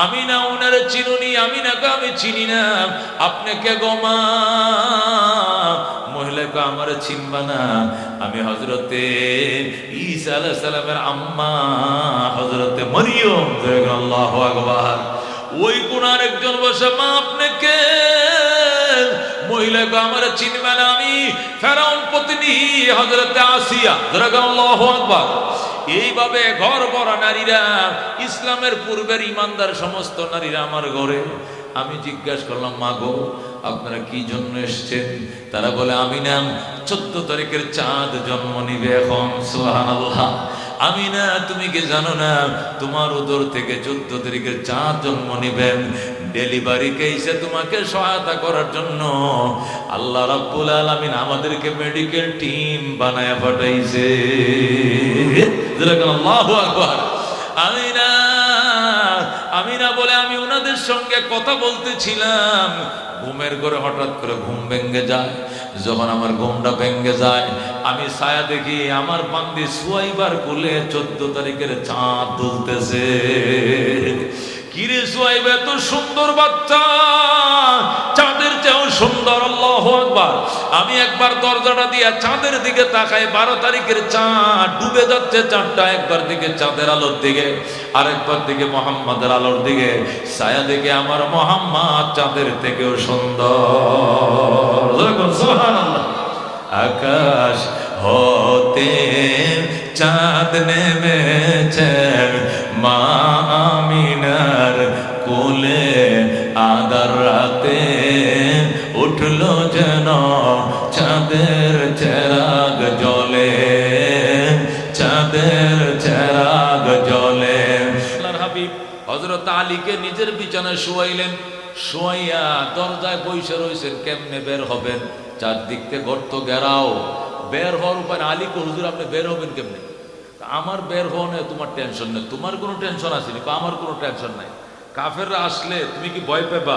আমি না ওনারে চিনুনি, আমি না আমি চিনি না, আপনি কে গো মা? মহিলাকে আমার চিনবা না, আমি হযরতে ঈসা আলাইহিস সালামের আম্মা হযরতে মরিয়ম। আল্লাহু আকবার। ওই কোন আরেকজন বসে, মা আপনি কে? মহিলাকে আমার চিনবে না, আমি ফেরাউন পত্নী হযরতে আসিয়া। আল্লাহু আকবার। এইভাবে ঘর ভরা নারীরা, ইসলামের পূর্বের ইমানদার সমস্ত নারীরা আমার ঘরে। আমি জিজ্ঞাসা করলাম, মা গো আপনারা কি জন্য এসেছেন? তারা বলে, আমি না 14 তারিখের চাঁদ জন্ম নিবে এখন। সুবহানাল্লাহ। আমি না, তুমি কি জানো না তোমার উদর থেকে 14 তারিখের চাঁদ জন্ম নিবেন? ডেলিভারি কেসে তোমাকে সহায়তা করার জন্য আল্লাহ রাব্বুল আলামিন আমাদেরকে মেডিকেল টিম বানায়া পাঠাইছে। আল্লাহু আকবার। আমি না বলে আমি ওনাদের সঙ্গে কথা বলতেছিলাম, ঘুমের ঘরে হঠাৎ করে ঘুম ভেঙে যায়। যখন আমার ঘুমটা ভেঙে যায়, আমি ছায়া দেখি আমার বান্দি সুয়াইবার কোলে 14 তারিখের চাঁদ দুলতেছে। কিরে সুয়াইব, এত সুন্দর বাচ্চা, চাঁদের চেয়েও সুন্দর। আল্লাহু আকবার। আমি একবার দরজাটা দিয়া চাঁদের দিকে তাকাই, 12 তারিখের চাঁদ ডুবে যাচ্ছে। চাঁদটা একবার দিকে চাঁদের আলোর দিকে, আরেকবার দিকে মোহাম্মদের আলোর দিকে। ছায়া দেখে আমার মোহাম্মদ চাঁদের থেকেও সুন্দর। সুবহানাল্লাহ। আকাশ হতে চাঁদ নেমেছে মা আমিনার কোলে, আদার রাতে উঠলো যেন চাঁদের চেরাগ জ্বলে, চাঁদের চেরাগ জ্বলে। আল্লাহর হাবিব হযরত আলীকে নিজের বিছানায় শুয়াইলেন। শুয়াইয়া দরজায় বসে রয়েছেন, কেমনে বের হবেন? চারদিক থেকে গর্ত ঘেরাও। বের হওয়ার উপায়। আলী কো, হুজুর আপনি বের হবেন কেমনে? আমার বের হওয়া নেই, তোমার টেনশন নেই। তোমার কোনো টেনশন আসেনি? আমার কোনো টেনশন নাই। কাফেররা আসলে তুমি কি ভয় পাবা?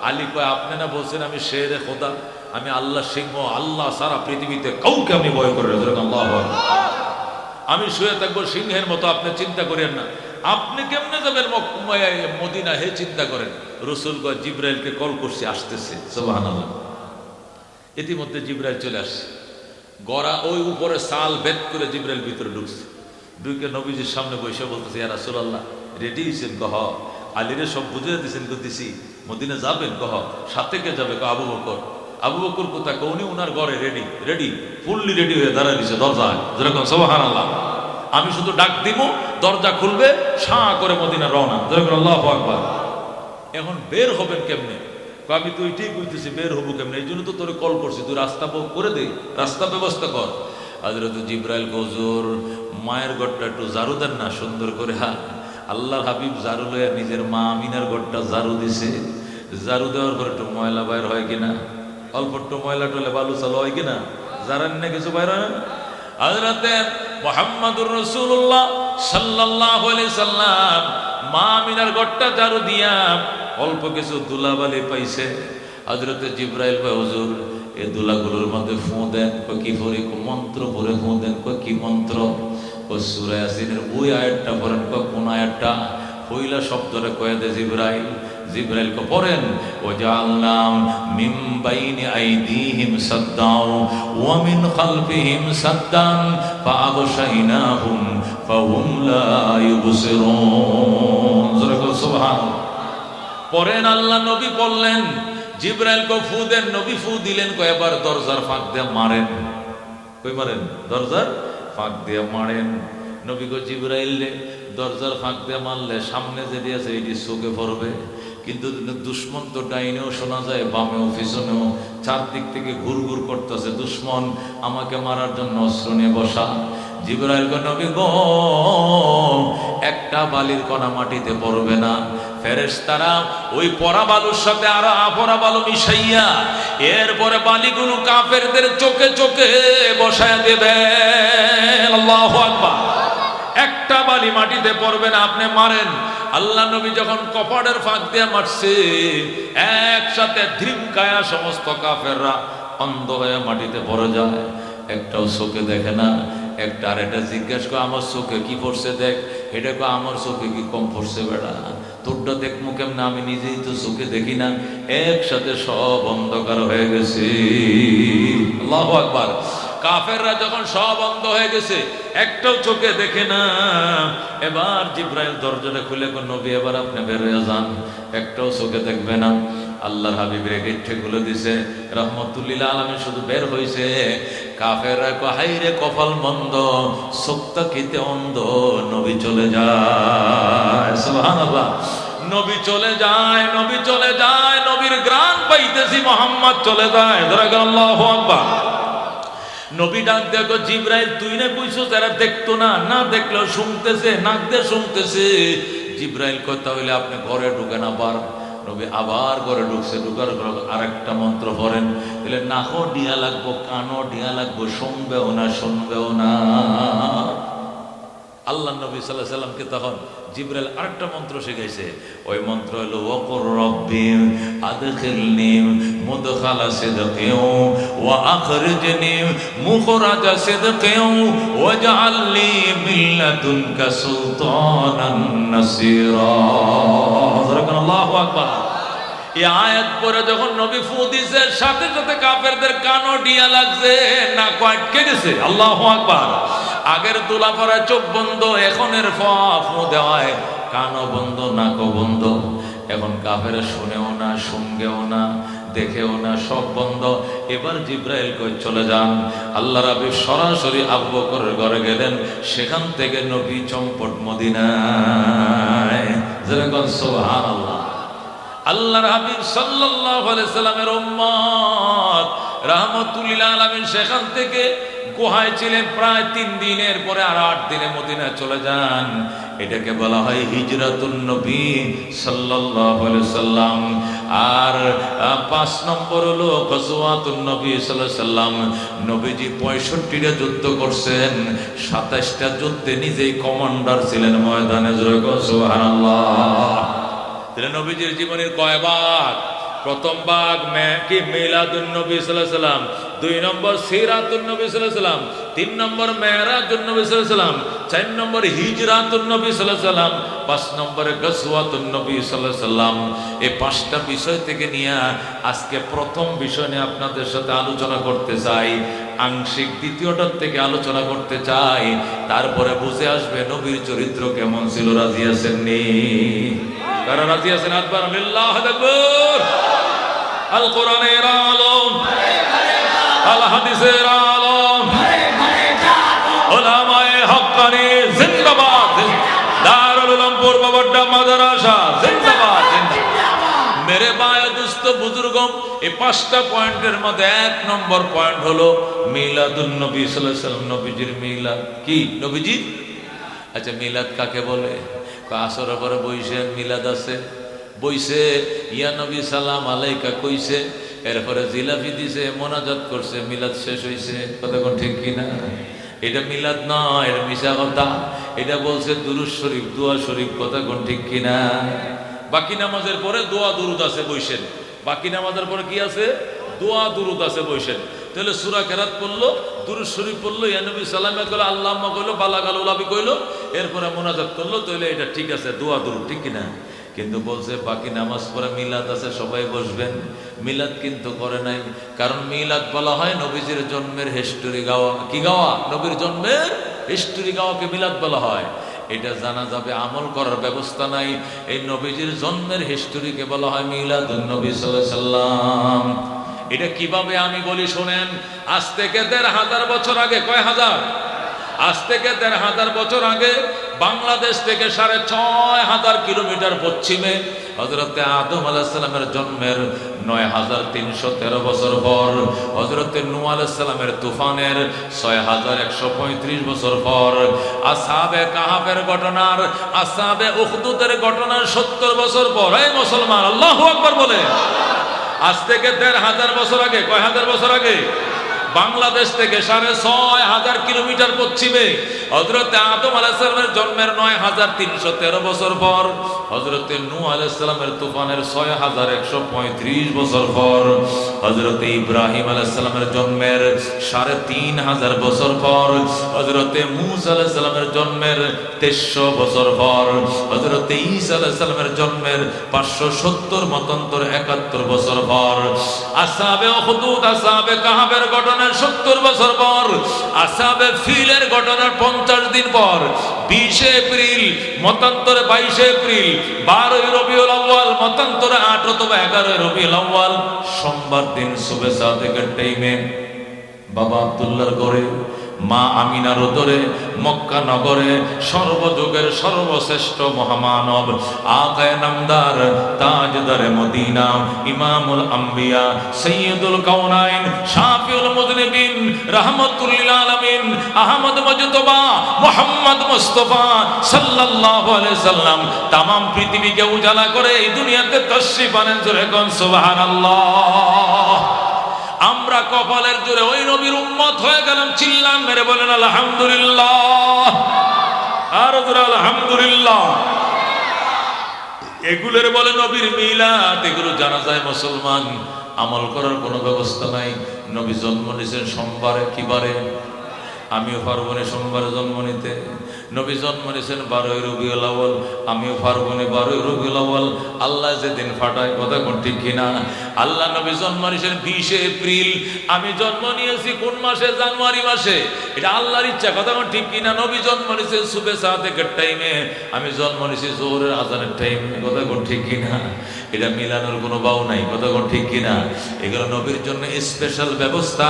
আলী কয়, আপনি না বলছেন আমি শেরে খোদা, আমি আল্লাহ সিংহ, আল্লাহ সারা পৃথিবীতে কাউকে আমি ভয় করে। আমি শুয়ে থাকবো সিংহের মতো, আপনি চিন্তা করেন না। আপনি কেমনে যাবেন মদিনা, হে চিন্তা করেন। রাসূল কয়, জিবরাইলকে কল করছি, আসতেছে। সুবহানাল্লাহ। ইতিমধ্যে জিবরাইল চলে আসছে। গড়া ওই উপরে সাল ভেদ করে জিবরাইল ভিতরে ঢুকছে। ঢুকে নবীজির সামনে বসে বলতেছে, ইয়া রাসূলুল্লাহ রেডি হয়েছেন? কহ। আলীরে সব বুঝিয়ে দিয়েছেন, দিছি। মদিনা যাবেন? কহ। সাথে কে যাবে? কহ আবু বকর। আবু বকর কোথায়? উনি উনার ঘরে রেডি, ফুললি রেডি হয়ে দাঁড়ায় দিছে দরজায়। যেরকম সুবহানাল্লাহ। আমি শুধু ডাক দিব, দরজা খুলবে, সাঁ করে মদিনা রওনা। যেরকম আল্লাহু আকবার। এখন বের হবেন কেমনে? আমি তো এটাই কইতেছি, বের হবো কেমনে? এই জন্য তো তোরে কল করছি, তুই রাস্তা করে দে, রাস্তা ব্যবস্থা কর। হযরত জিবরাইল, হুজুর মায়ের ঘরটা একটু ঝাড়ু দেন না সুন্দর করে। আল্লাহর হাবিব ঝাড়ু লইয়া নিজের মা আমিনার ঘরটা ঝাড়ু দিছে। ঝাড়ু দেওয়ার পর একটু ময়লা বাইর হয় কিনা, অল্প একটু ময়লা টলে বালু চালু হয় কিনা, জানেন না কিছু বাইর হয় না? হযরতে মুহাম্মদুর রাসূলুল্লাহ সাল্লাল্লাহু আলাইহি সাল্লাম মা আমিনার ঘরটা ঝাড়ু দিয়া অল্প কিছু ধুলাবালি পাইছে। হযরতে জিবরাইল কয়, হুজুর এই ধুলাগুলোর মধ্যে ফু দেন। কি পড়ি? মন্ত্র পড়ে ফু দেন। কি মন্ত্র? সূরা ইয়াসিনের ওই আয়াতটা পড়েন। কোন আয়াতটা? পয়লা শব্দটা কয়ে দে জিবরাইল। জিবরাইল কে পড়েন, ওয়াজআলনা মিন বাইনি আইদিহিম সাদ্দাও ওয়া মিন খালফিহিম সাদ্দান ফাআগশাইনাহুম ফাহুম লা ইউবসিরুন। সুবহানাল্লাহ। পড়েন। আল্লাহ নবী বললেন, জিবরাইল কে ফু দেন। নবী ফু দিলেন। কয়েকবার দরজার ফাঁক দিয়ে মারেন। কই মারেন? দরজার ফাঁক দিয়ে মারেন। নবী গো, জিবরাইল দরজার ফাঁক দিয়ে মারলে সামনে যেটি আছে এটি চোখে পড়বে, কিন্তু দুশ্মন তো ডাইনেও শোনা যায়, বামেও পিছনেও, চারদিক থেকে ঘুরঘুর করতেছে। দুশ্মন আমাকে মারার জন্য অস্ত্র নিয়ে বসা। জিবরাইল গো, নবী গো, একটা বালির কণা মাটিতে পড়বে না। ফেরেশতারা ওই পরা বালুর সাথে আরো আপরা বালু মিশাইয়া এরপরে বালিগুলো কাফেরদের চোখে চোখে বসায় দেবে। আল্লাহু আকবার। একটা বালি মাটিতে পড়বে না। আপনি মারেন। আল্লাহ নবী যখন কপাটের ফাঁক দিয়ে মারছে, একসাথে ধিমকায়া সমস্ত কাফেররা অন্ধ হয়ে মাটিতে পড়ে যায়। একটাও চোখে দেখে না। একটা আর এটা জিজ্ঞাসা করে, আমার চোখে কি পড়ছে দেখ। এটা কো, আমার চোখে কি কম পড়ছে বেড়া? তোরটা দেখবো কেমন, আমি নিজেই তো চোখে দেখি না। একসাথে সব অন্ধকার হয়ে গেছে। আল্লাহু আকবার। কাফেররা যখন সব অন্ধ হয়ে গেছে, একটাও চোখে দেখে না, এবার জিব্রাইল দরজাটা খুলে কোন নবী এবার আপনি বের হয়ে যান, একটাও চোখে দেখবে না। আল্লাহর হাবিবের গেটে খুলে দিছে, রহমতুল্লিল আলামিন শুধু বের হইছে। কাফেররা কয় হাইরে কপাল মন্দ, চোখটা খেতে অন্ধ, নবী চলে যায়। সুবহানাল্লাহ। নবী চলে যায়, নবী চলে যায়, নবীর গ্রাণ পাইতেছি, মুহাম্মদ চলে যায়। ধরে গেল আল্লাহু আকবার। নবী ডাক দেখো, জিব্রাইল তুই না কইছো যারা দেখতো না, না দেখলেও শুনতেছে, নাক দিয়ে শুনতেছে। জিব্রাইল কয় তাহলে আপনি ঘরে ঢুকেন আবার। নবী আবার ঘরে ঢুকছে, ঢুকার পর আরেকটা মন্ত্র পড়েন, তাহলে নাকও ডিয়া লাগবো, কানও ডিয়া লাগবো, শুনবেও না, শুনবেও না। আল্লাহ নবী সাল্লাল্লাহু আলাইহি সাল্লামকে তখন জিবরাইল আরেকটা মন্ত্র শিখাইছে। ওই মন্ত্র হলো ওয়াকুর রব্বি আদখিলনি মুদখালা সিদকিন ওয়া আখরিজনি মুখরাজা সিদকিন ওয়াজআলনি মিন লাদুনকা সুলতানান নাসীরা। আল্লাহু আকবার। এই আয়াত পড়ে যখন নবী ফু দিছে, সাথে সাথে কাফেরদের কানও ডিয়া লাগছে, নাক আটকে গেছে। আল্লাহু আকবার। আগের তোলা পরা চোখ বন্ধ, এখনের ফু দেওয়ায় কানও বন্ধ, নাকও বন্ধ। এখন কাফেরা শুনেও না, শুনবেও না, দেখেও না, সব বন্ধ। এবার জিব্রাইল কই চলে যান। আল্লাহর হাবিব সরাসরি আবু বকরের ঘরে গেলেন, সেখান থেকে নবী চম্পট মদিনায়। যেরকম সুবহানাল্লাহ। আল্লাহর হাবিব সাল্লাল্লাহু আলাইহি সাল্লামের উম্মত রাহমাতুল্লিল আলামিন সেখান থেকে গুহায় ছিলেন প্রায় 3 দিনের পরে আর 8 দিনে মদিনায় চলে যান। এটাকে বলা হয় হিজরাতুন নবী সাল্লাল্লাহু আলাইহি সাল্লাম। আর 5 নম্বর হলো গজওয়াতুন নবী সাল্লাল্লাহু আলাইহি সাল্লাম। নবীজি 65টা যুদ্ধ করছেন, 27টা যুদ্ধে নিজেই কমান্ডার ছিলেন ময়দানে। সুবহানাল্লাহ। তাহলে নবীজির জীবনের কয় ভাগ? প্রথম ভাগ কি মিলাদুন নবী সাল্লাল্লাহু আলাইহি সাল্লাম, 2 নম্বর সিরাতুন নবী সাল্লাল্লাহু আলাইহি সাল্লাম, 3 নম্বর মেরাজুন নবী সাল্লাল্লাহু আলাইহি সাল্লাম, 4 নম্বর হিজরাতুন নবী সাল্লাল্লাহু আলাইহি সাল্লাম, 5 নম্বরে গজওয়াতুন নবী সাল্লাল্লাহু আলাইহি সাল্লাম। এই 5টা বিষয় থেকে নিয়ে আজকে প্রথম বিষয় নিয়ে আপনাদের সাথে আলোচনা করতে চাই, আংশিক দ্বিতীয়টার থেকে আলোচনা করতে চাই, তারপরে বুঝে আসবে নবীর চরিত্র কেমন ছিল। রাজি আছেন নি? কারা রাজি আছেন? আকবার আল্লাহু আকবার। আল কোরআনের আলম, আল হাদিসের আলম, উলামায়ে হক্কানি জিন্দাবাদ, দারুল উলুম পূর্ববর্তী মাদ্রাসা জিন্দাবাদ, জিন্দাবাদ। মেরে ভাই দোস্ত বুজুর্গম, এই 5টা পয়েন্টের মধ্যে 1 নম্বর পয়েন্ট হলো মিলাদুন নবী সাল্লাল্লাহু আলাইহি সাল্লাম, নবীজির মিলাদ। কি নবীজি? আচ্ছা, মিলাদ কাকে বলে? আসরের পরে বইসে মিলাদ আছে, বইসে ইয়া নবী সালাম আলাইকা কইছে, এরপরে জিলাপি দিছে, মোনাজাত করছে, মিলাদ শেষ হইছে। কতক্ষণ ঠিক কিনা? এটা মিলাদ নয়, এটা মিশা কথা। এটা বলছে দুরূদ শরীফ, দোয়া শরীফ। কতক্ষণ ঠিক কিনা? বাকি নামাজের পরে দোয়া দুরূদ আছে, বইসেন। বাকি নামাজের পরে কি আছে? দোয়া দুরূদ আছে, বইসেন। তাহলে সূরা কেরাত পড়লো, দুরূদ শরীফ পড়লো, ইয়া নবী সালামে কইলো, আল্লাহুম্মা কইলো, বালাগাল উলাবি কইলো, এরপরে মোনাজাত করলো, তাহলে এটা ঠিক আছে, দোয়া দুরূদ, ঠিক কিনা? কিন্তু বলছে বাকি নামাজ পড়ে মিলাদ আছে, সবাই বসবেন। মিলাদ কিন্তু করে নাই, কারণ মিলাদ বলা হয় নবীজির জন্মের হিস্টোরি গাওয়া। কি গাওয়া? নবীর জন্মের হিস্টোরি গাওয়াকে মিলাদ বলা হয়। এটা জানা যাবে, আমল করার ব্যবস্থা নাই। এই নবীজির জন্মের হিস্টোরিকে বলা হয় মিলাদুন নবী সাল্লাল্লাহু আলাইহি সাল্লাম। এটা কিভাবে আমি বলি শোনেন। আজ থেকে 1500 বছর আগে, কয় হাজার? আজ থেকে 1500 বছর আগে বাংলাদেশ থেকে 6500 কিলোমিটার পশ্চিমে হযরতে আদম আলাইহিস সালামের জন্মের 9313 বছর পর, হযরতে নূহ আলাইহিস সালামের তুফানের 6135 বছর পর, আসহাবে কাহাফের ঘটনার, আসহাবে উখদুদের ঘটনার 70 বছর পর, এই মুসলমান আল্লাহু আকবার বলে। আজ থেকে 1500 বছর আগে, কয় হাজার বছর আগে? বাংলাদেশ থেকে 6,500 কিলোমিটার পশ্চিমে হযরত আদম আলাইহিস সালামের জন্মের 9,313 বছর পর, হযরত নূহ আলাইহিস সালামের তুফানের 6,135 বছর পর, হযরত ইব্রাহিম আলাইহিস সালামের জন্মের 3,500 বছর পর, হযরত মূসা আলাইহিস সালামের জন্মের 2300 বছর পর, হযরত ঈসা আলাইহিস সালামের জন্মের 570 মতান্তর 71 বছর পর, আসহাবে উখদুদ আসহাবে কাহাবের ঘটনার 70 বছর পর, আসহাবে ফিলের ঘটনার 50 দিন পর, 20 এপ্রিল মতান্তরে 22 এপ্রিল, 12 রবিউল আউয়াল মতান্তরে 8 অথবা 11 রবিউল আউয়াল সোমবার দিন সুবহ সাদেকের টাইমে বাবা আব্দুল্লাহর ঘরে মা আমিনার উদরে মক্কা নগরে সর্বযুগের সর্বশ্রেষ্ঠ মহামানব আকায়ে নামদার তাজদারে মদিনা ইমামুল আম্বিয়া সাইয়্যিদুল কাউনাইন শাফিউল মুযনিবিন রাহমাতুল লিল আলামিন আহমদ মুজতবা মুহাম্মদ মুস্তাফা সাল্লাল্লাহু আলাইহি সাল্লাম तमाम পৃথিবীকে উজালা করে এই দুনিয়াতে তাশরীফ আনেন। জোরে কোন সুবহানাল্লাহ। আমরা কপালের জোরে ওই নবীর উম্মত হয়ে গেলাম। চিল্লান মেরে বলেন আলহামদুলিল্লাহ, আর জোরে আলহামদুলিল্লাহ। এগুলোর বলে নবীর মিলাদ, এগুলো জানা যায় মুসলমান আমল করার কোনো ব্যবস্থা নাই। নবী জন্ম নিয়েছেন সোমবারে, কি বারে? আমিও পারবো না সোমবারে জন্ম নিতে। নবী জন্ম নিয়েছেন 12 রবিউল আউয়াল, আমিও পারবো না 12 রবিউল আউয়াল। আল্লাহ যেদিন ফাটায়, কথা কোন ঠিক কিনা? আল্লাহ নবী জন্ম নিয়েছেন 20 এপ্রিল, আমি জন্ম নিয়েছি কোন মাসে? জানুয়ারি মাসে। এটা আল্লাহর ইচ্ছা, কথা কোন ঠিক কিনা? নবী জন্ম নিয়েছেন সুবহ সাদেকের টাইমে, আমি জন্ম নিয়েছি জোহরের আজানের টাইমে, কথা কোন ঠিক কিনা? এটা মিলানোর কোনো বাউ নাই, কথা কোন ঠিক কিনা? এগুলো নবীর জন্য স্পেশাল ব্যবস্থা,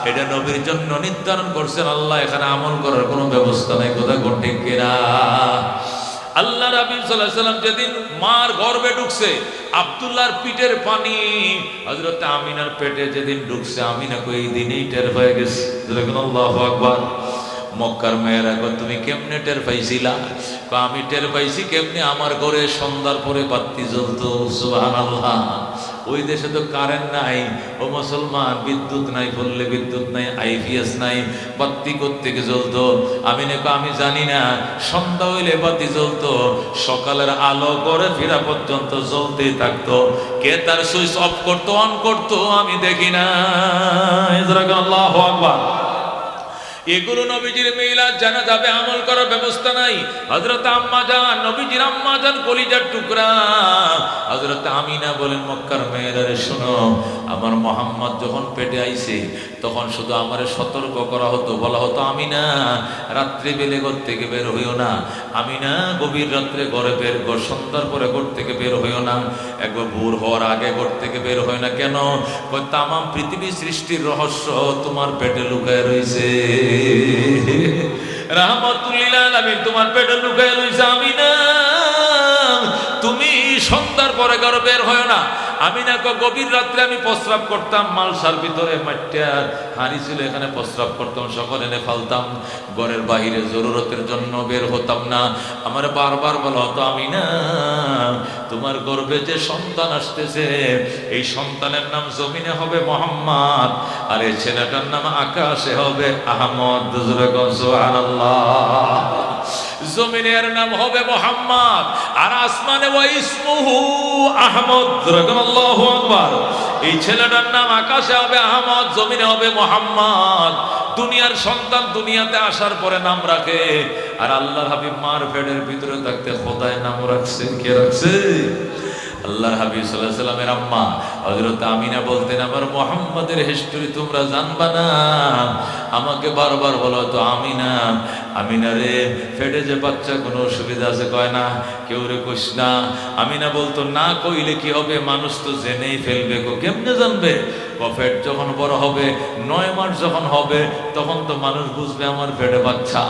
এটা নবীর জন্য নির্ধারণ করছেন আল্লাহ। এখানে আমল করার কোনো ব্যবস্থা নাই, কথা কোন ঠিক কিনা? আল্লাহ রাব্বুল সাল্লাল্লাহু আলাইহি সাল্লাম যেদিন মার গর্ভে ঢুকছে, আব্দুল্লাহর পিঠের পানি হযরত আমিনার পেটে যেদিন ঢুকছে, আমিনা কই এই দিনেই টের পেয়ে গেছে। আল্লাহু আকবার। মক্কার মেয়েরা কয় তুমি কেমনে টের পাইছিলা? আমি টের পাইছি কেমনে? আমার ঘরে সন্ধ্যার পরে বাতি জ্বলতো। সুবহানাল্লাহ। ওই দেশে তো কারেন্ট নাই, ও মুসলমান, বিদ্যুৎ নাই, পল্লী বিদ্যুৎ নাই, আইপিএস নাই, বাতি কোত্থেকে জ্বলতো? আমি জানি না। সন্ধ্যা হইলে বাতি জ্বলতো, সকালের আলো করে ফেরা পর্যন্ত জ্বলতেই থাকতো। কে তার সুইচ অফ করতো, অন করতো, আমি দেখি না। আল্লাহু আকবার। এগুলো নবীজির মিলাদ জানা যাবে, আমল করার ব্যবস্থা নাই। হযরত আম্মা জান, নবীজির আম্মা জান কলিজার টুকরা হযরত আমিনা বলেন, মক্কার মেয়েরা শোনো, আমার মুহাম্মদ যখন পেটে আইছে তখন শুধু আমারে সতর্ক করা হতো, বলা হতো আমিনা রাত্রি বেলে ঘর থেকে বের হইও না, আমিনা গভীর রাত্রে ঘরে বের, সন্ধ্যার পরে ঘর থেকে বের হইও না, একবার ভোর হওয়ার আগে ঘর থেকে বের হয় না। কেন? তামাম পৃথিবী সৃষ্টির রহস্য তোমার পেটে লুকায় রয়েছে। রাহমাতুল লিল আলামিন তোমার পেটে লুকায় রয়েছে আমিনা, তুমি সন্ধ্যার পরে ঘর বের হয় না। আমিনা গভীর রাত্রে আমি প্রস্রাব করতাম, মালসার ভিতরে মাটিয়ার হাঁড়ি ছিল, এখানে প্রস্রাব করতাম, সকল এনে ফালতাম, ঘরের বাহিরে জরুরতের জন্য বের হতাম না। আমার বারবার বলা হতো আমিনা তোমার গর্ভে যে সন্তান আসতেছে, এই সন্তানের নাম জমিনে হবে মুহাম্মদ, আর এই ছেলেটার নাম আকাশে হবে আহমদ। সুবহানাল্লাহ। জমিনের নাম হবে মুহাম্মদ, আর আসমানে ওয়া ইসমুহু আহমদ। আল্লাহু আকবার। এই ছেলেটার নাম আকাশে হবে আহমদ, জমিনে হবে মুহাম্মদ। দুনিয়ার সন্তান দুনিয়াতে আসার পরে নাম রাখে, আর আল্লাহর হাবিব মার পেটের ভিতরে থাকতে খোদায় নাম রাখছে। কে রাখছে? আল্লাহর হাবিব সাল্লাল্লাহু আলাইহি সাল্লামের আম্মা হযরত আমিনা বলতেন, আমার মুহাম্মাদের হিস্টরি তোমরা জানবা না। আমাকে বারবার বলো তো আমিনা, আমিনা রে পেটে যে বাচ্চা কোনো অসুবিধা আছে? কয় না। কেউ রে কইস না। আমিনা বলতো না কইলে কি হবে, মানুষ তো জেনেই ফেলবে। কেমনে জানবে? পেট যখন বড় হবে, 9 মাস যখন হবে, তখন তো মানুষ বুঝবে আমার পেটে বাচ্চা।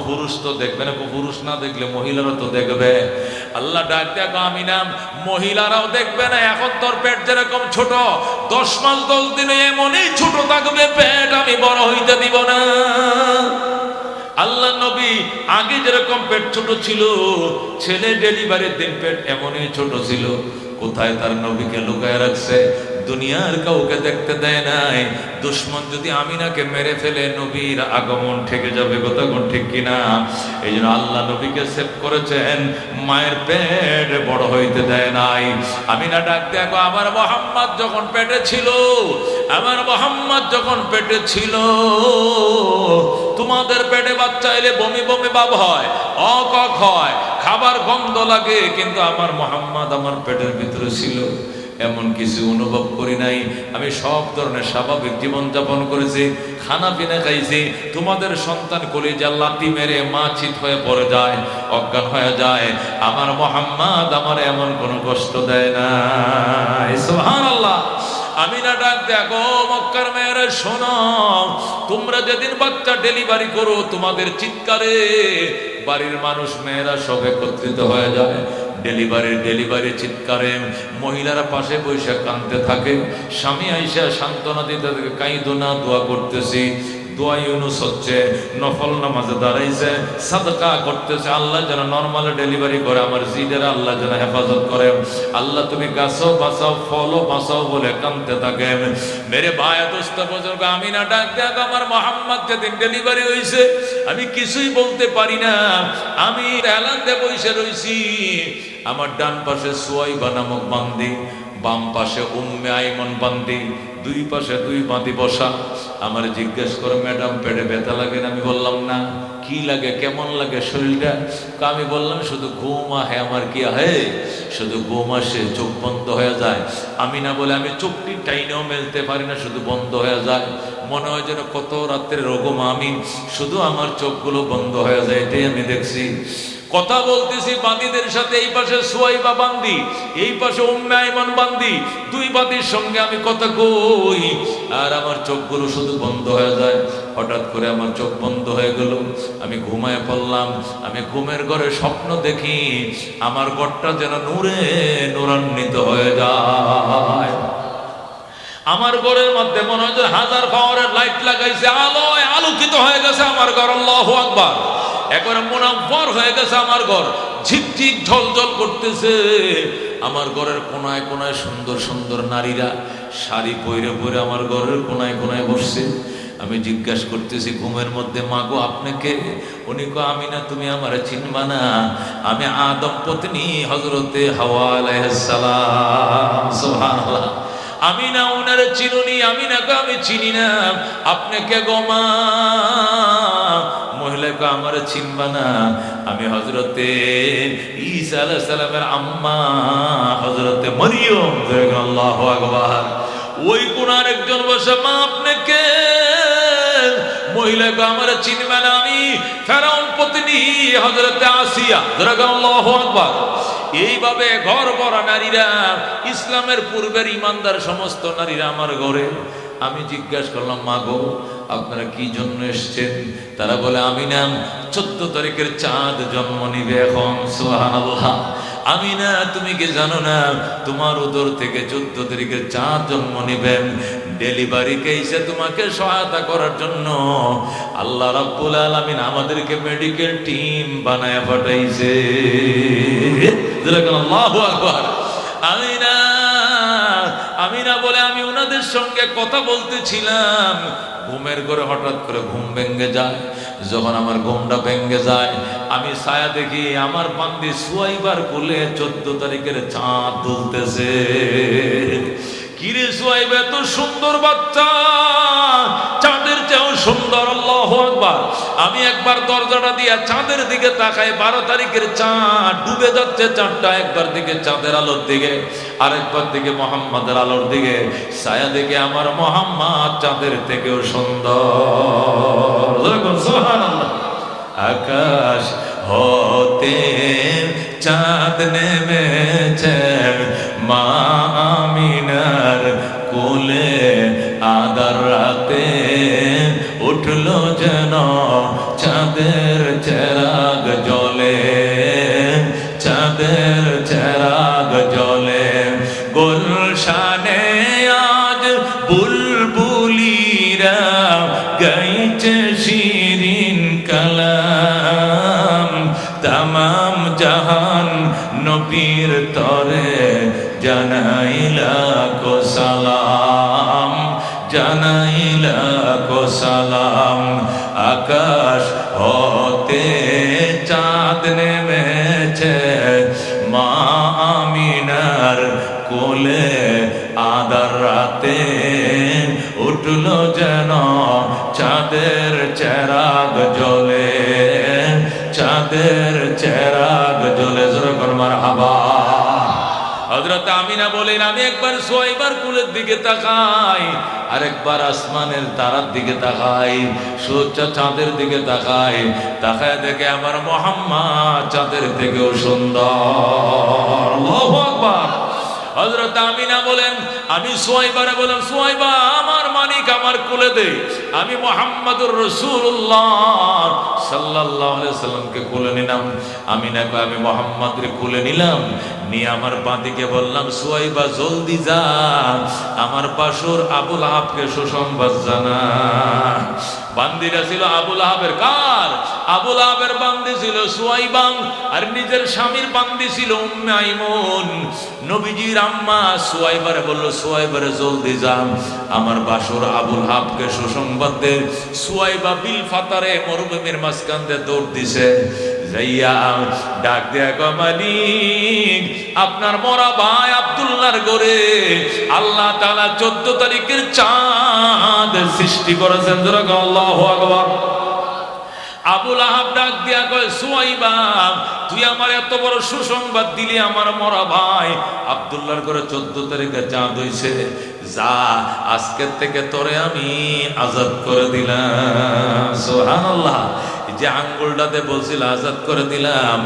পুরুষ তো দেখবে না, পুরুষ না দেখলে মহিলারা তো দেখবে। আল্লাহ ডাক দেখো আমিনা, মহিলারাও দেখবে না। এখন তোর পেট যেরকম ছোট, 10 মাস 10 দিনে এমনই ছোট থাকবে পেট, আমি বড় হইতে দিব না। আল্লাহ নবী আগে যেরকম পেট ছোট ছিল, ছেলে ডেলিভারির দিন পেট এমনই ছোট ছিল। কোথায় তার নবীকে লুকায় রাখছে, দুনিয়ার কাউকে দেখতে দেয় নাই। দুশ্মন যদি আমিনাকে মেরে ফেলে নবীর আগমন ঠেকে যাবে, কথা কোন ঠিক কিনা? এই জন্য আল্লাহ নবীকে সেভ করেছেন, মায়ের পেট বড় হইতে দেয় নাই। আমিনা ডাক দেখো, আমার মোহাম্মদ যখন পেটে ছিল, আমার মোহাম্মদ যখন পেটে ছিল, তোমাদের পেটে বাচ্চা এলে বমি বমি ভাব হয়, অকক হয়, খাবার গন্ধ লাগে, কিন্তু আমার মোহাম্মদ আমার পেটের ভিতরে ছিল, এমন কিছু অনুভব করি নাই। আমি সব ধরনের স্বাভাবিক জীবন যাপন করেছি, খানা পিনা খাইছি। তোমাদের সন্তান কলিজা লাথি মেরে মা চিত হয়ে পড়ে যায়, অজ্ঞান হয়ে যায়, আমার মোহাম্মদ আমার এমন কোনো কষ্ট দেয় না। সুবহানাল্লাহ। আমিনা ডাক দেখো, মক্কার মেয়েরা শোনো, তোমরা যেদিন বাচ্চা ডেলিভারি করো, তোমাদের চিৎকারে বাড়ির মানুষ মেয়েরা সব একত্রিত হয়ে যায়। ডেলিভারি চিৎকারে মহিলারা পাশে বসে কাঁদতে থাকে। স্বামী আইসা সান্ত্বনা দিতে থাকে, কাইদো না, দোয়া করতেছি। দোয়া ইউনুস হচ্ছে, নফল নামাজে দাঁড়াইছে, সাদকা করতেছে, আল্লাহ যেন নরমাল ডেলিভারি করে, আমার জিদের আল্লাহ যেন হেফাজত করে, আল্লাহ তুমি গাছও বাঁচাও, ফলও বাঁচাও বলে কাঁদতে থাকে। মেরে ভাই দোস্ত বুজুর্গ, আমিনা ডাক দেখ, আমার মোহাম্মদ যেদিন ডেলিভারি হয়েছে আমি কিছুই বলতে পারি না, আমি এলান্তে বসে রয়েছি। আমার ডান পাশে সুয়াইবা নামক বান্দি, বাম পাশে উম্মে আইমন বান্দি, দুই পাশে দুই বাঁধি বসা। আমার জিজ্ঞেস করে, ম্যাডাম পেটে ব্যথা লাগে? আমি বললাম না। কি লাগে, কেমন লাগে শরীরটা? আমি বললাম শুধু ঘুম আহে। আমার কি আহে? শুধু ঘুম আসে, চোখ বন্ধ হয়ে যায়। আমি না বলে আমি চোখটি টাইনেও মেলতে পারি না, শুধু বন্ধ হয়ে যায়, মনে হয় যেন কত রাত্রে রোগম আমি, শুধু আমার চোখগুলো বন্ধ হয়ে যায়, এটাই আমি দেখছি। কথা বলতেছি বান্দীদের সাথে, এই পাশে সুয়াইবা বান্দি, এই পাশে উম্মে আইমান বান্দি, দুই বান্দির সঙ্গে আমি কথা কই, আর আমার চোখগুলো শুধু বন্ধ হয়ে যায়। হঠাৎ করে আমার চোখ বন্ধ হয়ে গেল, আমি ঘুমায় পড়লাম। আমি ঘুমের ঘরে স্বপ্ন দেখি, আমার ঘরটা যেন নূরে নূরান্বিত হয়ে যায়। আমার ঘরের মধ্যে মনে হয় যে 1000 পাওয়ারের লাইট লাগাইছে, আলোয় আলোকিত হয়ে গেছে আমার ঘর। আল্লাহু আকবার। একবারে মুনাওয়ার হয়ে গেছে আমার ঘর, ঝিকঝিক ঝলঝল করতেছে। আমার ঘরের কোনায় কোনায় সুন্দর সুন্দর নারীরা শাড়ি পরে পরে আমার ঘরের কোনায় কোনায় বসছে। আমি জিজ্ঞাসা করতেছি ঘুমের মধ্যে, মা গো আপনি কে? উনি কো, আমি না, তুমি আমারে চিনবা না, আমি আদম পত্নী হযরতে হাওয়া আলাইহিস সালাম। সুবহানাল্লাহ। আমি না ওনারে চিনুনি, আমি না গো আমি চিনি না, আপনি কে গো মা? মহিলাকে আমার চিনবা না, আমি হযরতে ঈসা আলাইহিস সালামের আম্মা হযরতে মরিয়ম। আল্লাহু আকবার। ওই কোনার একজন বসে, মা আপনি কে? মহিলাকে আমার চিনবে না, আমি ফেরাউন পত্নী হযরতে আসিয়া। আল্লাহু আকবার। এইভাবে ঘর ভরা নারীরা, ইসলামের পূর্বের ইমানদার সমস্ত নারীরা আমার ঘরে। আমি জিজ্ঞাসা করলাম, মা গো আপনারা কি জন্য এসছেন? তারা বলে, আমি না 14 তারিখের চাঁদ জন্ম নিবে এখন। সুবহানাল্লাহ। আমি না, তুমি কি জানো না তোমার উদর থেকে 14 তারিখের চাঁদ জন্ম নিবেন? ডেলিভারি কেসে তোমাকে সহায়তা করার জন্য আল্লাহ রাব্বুল আলামিন আমাদেরকে মেডিকেল টিম বানায় পাঠাইছে। আল্লাহু আকবার। আমি না বলে আমি ওনাদের সঙ্গে কথা বলতেছিলাম, ঘুমের ঘরে হঠাৎ করে ঘুম ভেঙে যায়। যখন আমার ঘুমটা ভেঙে যায়, আমি ছায়া দেখি আমার বান্দি সুয়াইবার কোলে 14 তারিখের চাঁদ দুলতেছে। কিরে সুয়াইবা, এত সুন্দর বাচ্চা, চাঁদের চেয়েও সুন্দর। আল্লাহু আকবার। আমি একবার দরজাটা দিয়ে চাঁদের দিকে তাকাই, 12 তারিখের চাঁদ ডুবে যাচ্ছে। চাঁদটা একবার দিকে চাঁদের আলোর দিকে, আরেকবার দিকে মোহাম্মদের আলোর দিকে। ছায়া দেখে আমার মোহাম্মদ চাঁদের থেকেও সুন্দর। সুবহানাল্লাহ। আকাশ হতে চাঁদ নেমেছে মা আমিনার কোলে, আদার রাতে উঠলো যেন চাঁদের চেরাগ জ্বলে, চাঁদের চেরাগ জ্বলে। গুলশানে আজ বুলবুলিরা গাইছে শিরিন কালাম, তামাম জাহান নবীর তরে জানাই লাখো সালাম, জানাই লাখো সালাম। আকাশ হতে চাঁদ নেমেছে, মা আমিনার কোলে আদার রাতে উঠল যেন চাঁদের চেরাগ জ্বলে, চাঁদের চেরাগ জ্বলে। যেরকম মারহাবা। হযরত আমিনা বলেন, আমি একবার সুয়াইবার কুলের দিকে তাকাই, আরেকবার আসমানের তারার দিকে তাকাই, সূর্য চাঁদের দিকে তাকাই, তাকায় দেখে আমার মুহাম্মদ চাঁদের থেকেও সুন্দর। আল্লাহু আকবার। হযরত আমিনা বলেন, আমি সুয়াইবারে বললাম, সুয়াইবা আমার মানিক আমার কোলে দে। আমি মুহাম্মদুর রাসূলুল্লাহ সাল্লাল্লাহু আলাইহি সাল্লামকে কোলে নিলাম। আমিনা কয়, আমি মুহাম্মদকে কোলে নিলাম, নিয়ে আমার বাঁদিকে বললাম, সুয়াইবা জলদি যা, আমার পাশুর আবুল আহাবকে সুসংবাদ জানা। বান্দিরা ছিল আবুল আহাবের। কার? আবুল আহাবের বান্দি ছিল সুয়াইবা, আর নিজের স্বামীর বান্দি ছিল উম্মে আইমুন। নবীজির আম্মা সুয়াইবারে বলল, সুয়াইবারে জলদি যান, আমার বাসুর আবুল আহাবকে সুসংবাদ দে। সুয়াইবা বিল ফাতারে মরুভূমির মাঝখান দিয়ে দৌড় দিছে, যাইয়া ডাক দেয়া গো মালিক, আপনার মরা ভাই আব্দুল্লাহর ঘরে আল্লাহ তাআলা 14 তারিখের চাঁদ সৃষ্টি করেছেন। আল্লাহু আকবার। আবুল আহাব ডাক দিয়া কয়, সুয়াইবা তুই আমার এত বড় সুসংবাদ দিলি, আমার মরা ভাই আব্দুল্লাহর ঘরে 14 তারিখে চাঁদ হইছে, যা আজকের থেকে তোরে আমি আজাদ করে দিলাম। সুবহানাল্লাহ। যে আঙ্গুলটাতে বলছিল আজাদ করে দিলাম,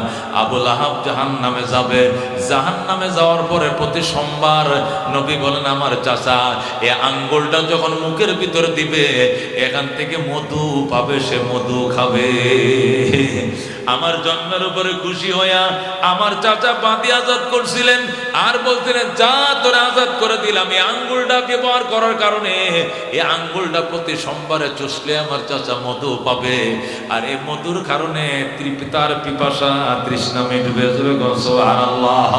আবুল আহাব জাহান্নামে যাবে। জাহান্নামে যাওয়ার পরে প্রতি সোমবার নবী বলেন, আমার চাচা এই আঙ্গুলটা যখন মুখের ভিতরে দিবে, এখান থেকে মধু পাবে, সে মধু খাবে। আমার জন্মের উপরে খুশি হইয়া আমার চাচা বাঁধি আজাদ করছিলেন, আর বলছিলেন, যা তোরে আজাদ করে দিলাম। এই আঙ্গুলটা ব্যবহার করার কারণে, এই আঙ্গুলটা প্রতি সোমবারে চুষলে আমার চাচা মধু পাবে, আর এই মধুর কারণে তার পিপাসা তৃষ্ণা মিটবে। সুবহানাল্লাহ।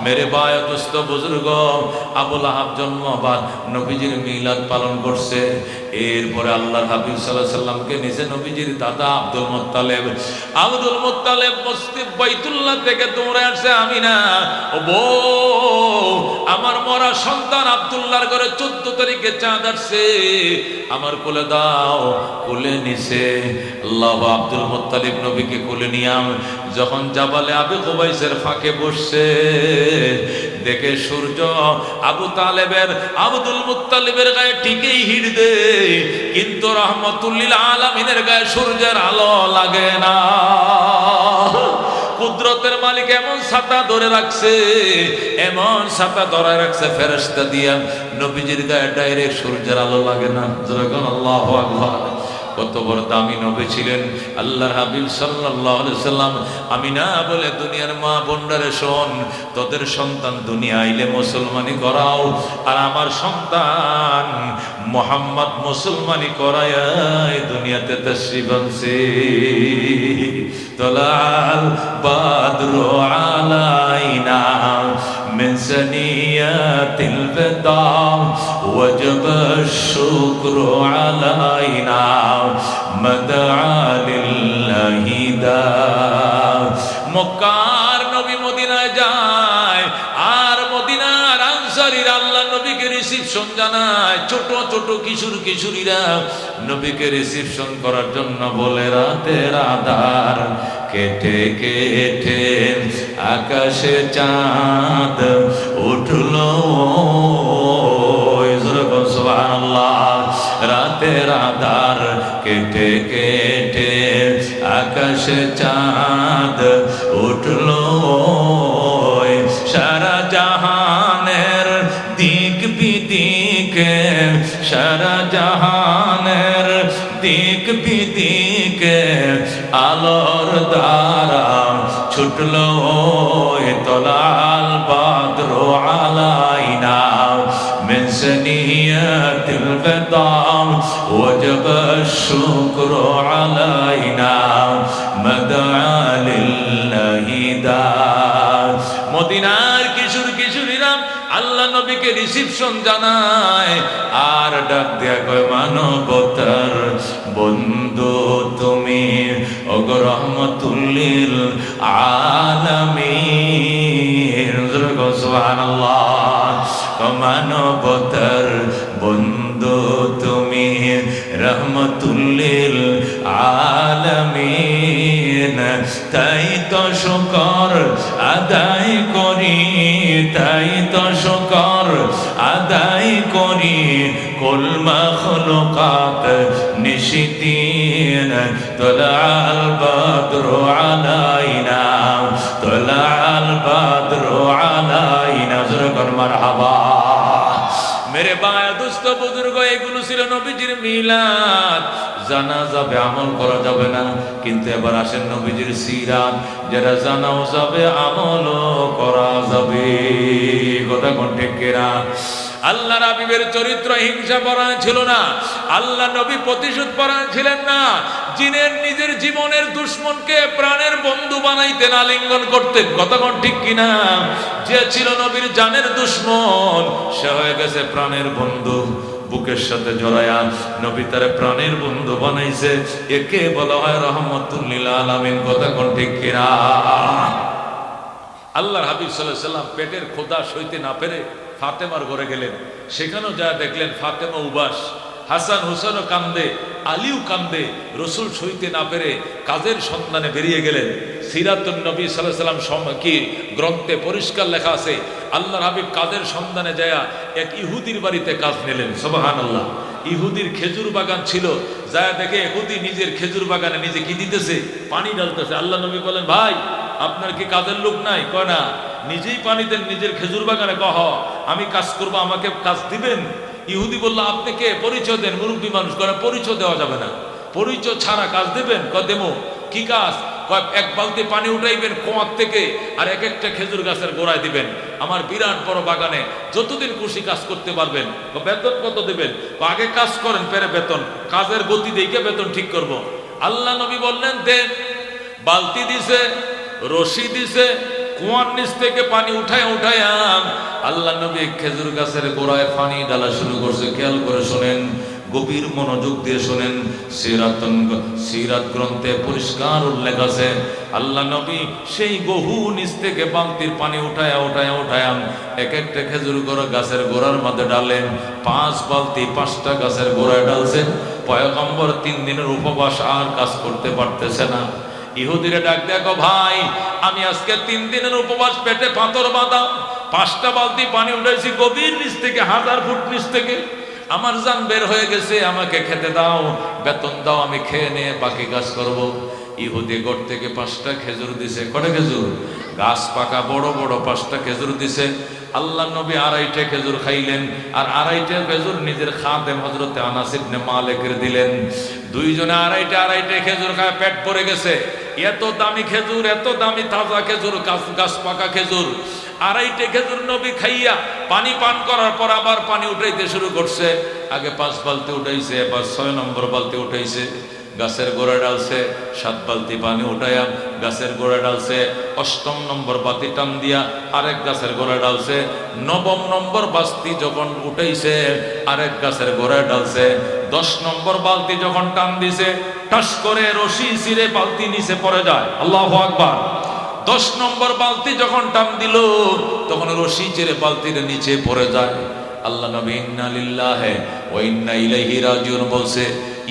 মেরে ভাই দোস্ত বুজুর্গ, আবুল আহাব জন্মবার নবীজির মিলাদ পালন করছে। এরপরে আল্লাহর হাবিব সাল্লাল্লাহু আলাইহি সাল্লামকে নিচে নবীজির দাদা আব্দুল মুত্তালিব মসজিদ বাইতুল্লাহ থেকে দৌড়ে আসছে, আমিনা ও বউ, আমার মরা সন্তান আব্দুল্লাহর ঘরে 14 তারিখে চাঁদ আসছে, আমার কোলে দাও। কোলে নিছে। আল্লাহ আব্দুল মুত্তালিব নবীকে কোলে নিয়াম যখন জাবালে আবি কুবাইসের ফাঁকে বসছে, দেখে সূর্য আব্দুল মুত্তালিবের গায়ে ঠিকই হিট দেয়, কিন্তু রহমতুল্লিল আলামিনের গায়ে সূর্যের আলো লাগে না। কুদরতের মালিক এমন ছাতা ধরে রাখছে, এমন ছাতা ধরে রাখছে ফেরেশতা দিয়া, নবীজির গায়ে ডাইরেক্ট সূর্যের আলো লাগে না। যখন আল্লাহু আকবার। কত বড় দামি নবী ছিলেন আল্লাহর হাবিব সাল্লাল্লাহু আলাইহি সাল্লাম। আমিনা বলে, দুনিয়ার মা বোনরা শোন, তোদের সন্তান দুনিয়া আইলে মুসলমানি করাও, আর আমার সন্তান মুহাম্মদ মুসলমানি করায় দুনিয়াতে তাশরীফ আনছে। তলাল বাদরু আলাইনা মিন সানিয়াতিল বিদা ওয়াজাবা শুকরু আলাইনা মাদআ লিল্লাহি দা। মক্কার নবী মদিনায় যায়, আর মদিনার আনসারীরা আল্লাহ নবীকে রিসিপশন জানায়। ছোট ছোট কিশোরীরা নবীকে রিসিপশন করার জন্য বলে, রাতের আধার কেটে কেটে আকাশে চাঁদ উঠলো। সুবহানাল্লাহ। রাতের আধার কেটে কেটে আকাশে চাঁদ উঠলো, সারা জাহানের দিক বিদিকে, সারা জাহানের দিক বিদিকে আলোর দ্বারা ছুটলো। তলাল বাদরু আলাইনা মিন সানিয়াতিল বিদা ওয়াজাবা শুকরু আলাইনা মাদআ লিল্লাহি দা। মদিনার কিশোরীরা আল্লাহ নবীকে রিসিপশন জানায় আর ডাক দেয়া কয় মানবতার বন্ধু তুমি ওগো রহমাতুল লিল আলামিন। সুবহানাল্লাহ। মানবতার বন্ধু তুমি রহমাতুল লিল আলামিন। তাই তো শুকর আদায় করি, তাই তো শুকর আদায় করি কুল মাখলুকাত নিশিতিন। তলাআল বাদরু আলাইনা, তলাআল বাদরু আলাইনা। যখন মারহাবা। মেরে বায়া দোস্ত বুজুর্গ, এগুলো ছিল নবীজির মিলাদ। জানা যাবে, আমল করা যাবে না, কিন্তু এবার আসেন নবীজির সিরাত, যেটা জানাও যাবে আমলও করা যাবে। কথা কোন ঠিক কিনা? আল্লাহ নবীর চরিত্র হিংসা পরায়ণ ছিল না, আল্লাহ নবী প্রতিশোধ পরায়ণ ছিলেন না। জিনের নিজের জীবনের দুশ্মনকে প্রাণের বন্ধু বানাইতেন, আলিঙ্গন করতেন। কথা কোন ঠিক কিনা? যে ছিল নবীর জানের দুশ্মন, সে হয়ে গেছে প্রাণের বন্ধু। বুকের সাথে জড়ায়া নবী তারে প্রাণের বন্ধু বানাইছে। একে বলা হয় রহমাতুল লিল আলামিন। কথা কোন ঠিক কিনা? আল্লাহর হাবিব সাল্লাল্লাহু আলাইহি সাল্লাম পেটের ক্ষুধা সইতে না পেরে ফাতেমার ঘরে গেলেন। সেখানেও যা দেখলেন ফাতেমা উবাস, হাসান হুসেনও কান্দে, আলীও কান্দে। রসুল সইতে না পেরে কাজের সন্ধানে বেরিয়ে গেলেন। সিরাতুন নবী সাল্লাল্লাহু আলাইহি সাল্লাম কি গ্রন্থে পরিষ্কার লেখা আছে, আল্লাহর হাবিব কাজের সন্ধানে যায়া এক ইহুদির বাড়িতে কাজ নিলেন। সুবহানাল্লাহ। ইহুদির খেজুর বাগান ছিল, যায়া দেখে ইহুদি নিজের খেজুর বাগানে নিজে কি দিতেছে, পানি ঢালতেছে। আল্লাহ নবী বলেন, ভাই আপনার কি কাজের লোক নাই? কয় না, নিজেই পানি দেন নিজের খেজুর বাগানে। কহ আমি কাজ করবো, আমাকে কাজ দিবেন? ইহুদি বলল, আপনি কে? পরিচয় দেন। মুরব্বী মানুষ করে, পরিচয় দেওয়া যাবে না, পরিচয় ছাড়া কাজ দেবেন? কয় দেবো। কি কাজ? কয় এক বালতি পানি উঠাইবেন কুয়ার থেকে, আর এক একটা খেজুর গাছের গোড়ায় দিবেন। আমার বিরাট বড় বাগানে যতদিন খুশি কাজ করতে পারবেন। বেতন কত দেবেন? আগে কাজ করেন, পেরে বেতন, কাজের গতি দেখে বেতন ঠিক করব। আল্লাহ নবী বললেন দেন। বালতি দিছে, রশি দিছে, কুয়ার নিচ থেকে পানি উঠায় আল্লাহ নবী খেজুর গাছের গোড়ায় পানি ঢালা শুরু করছে। খেয়াল করে শোনেন, গভীর মনোযোগ দিয়ে শোনেন। সিরাত গ্রন্থে পরিষ্কার উল্লেখ আছে, আল্লাহ নবী সেই গহু নিচ থেকে বালতির পানি উঠায় এক একটা খেজুর গাছের গোড়ার মধ্যে ডালেন। 5 বালতি 5টা গাছের গোড়ায় ডালছেন। পয়গম্বর 3 দিনের উপবাস, আর কাজ করতে পারতেছে না। ইহুদিরা ডাক দেখো, ভাই আমি আজকে 3 দিনের উপবাস, পেটে পাথর বাঁধা, 5টা বালতি পানি উঠাইছি গভীর নিচ থেকে, 1000 ফুট নিচ থেকে। আমার জান বের হয়ে গেছে, আমাকে খেতে দাও, বেতন দাও, আমি খেয়ে নিয়ে বাকি কাজ করব। ইহুদি গোট থেকে 5টা খেজুর দিছে। কটা খেজুর? গাছ পাকা বড় বড় 5টা খেজুর দিছে। আল্লাহ নবী 2.5টা খেজুর খাইলেন, আর 2.5টা খেজুর নিজের খাদেম হযরত আনাস ইবনে মালিকের দিলেন। দুইজনে 2.5টা খেজুর খায় পেট ভরে গেছে। এত দামি খেজুর, এত দামি তাজা খেজুর, গাছ পাকা খেজুর। 2.5টা খেজুর নবী খাইয়া পানি পান করার পর আবার পানি উঠাইতে শুরু করছে। আগে 5 বালতি উঠাইছে, এবার 6 নম্বর বালতি উঠাইছে। গাছের গোড়া ডালছে, 7 বালতি পানি উঠাইয়া গাছের গোড়া ডালছে। 8ম নম্বর বাতি টান দিয়া আরেক গাছের গোড়া ডালছে। 9ম নম্বর বালতি যখন উঠাইছে, আরেক গাছের গোড়া ডালছে। 10 নম্বর বালতি যখন টান দিছে, টাস করে রশি ছিঁড়ে বালতি নিচে পড়ে যায়। আল্লাহু আকবার। 10 নম্বর বালতি যখন টান দিল, তখন রশি ছিঁড়ে বালতির নিচে পড়ে যায়। আল্লাহ নবী ইন্না লিল্লাহি ওয়া ইন্না ইলাইহি রাজিউন বলছে।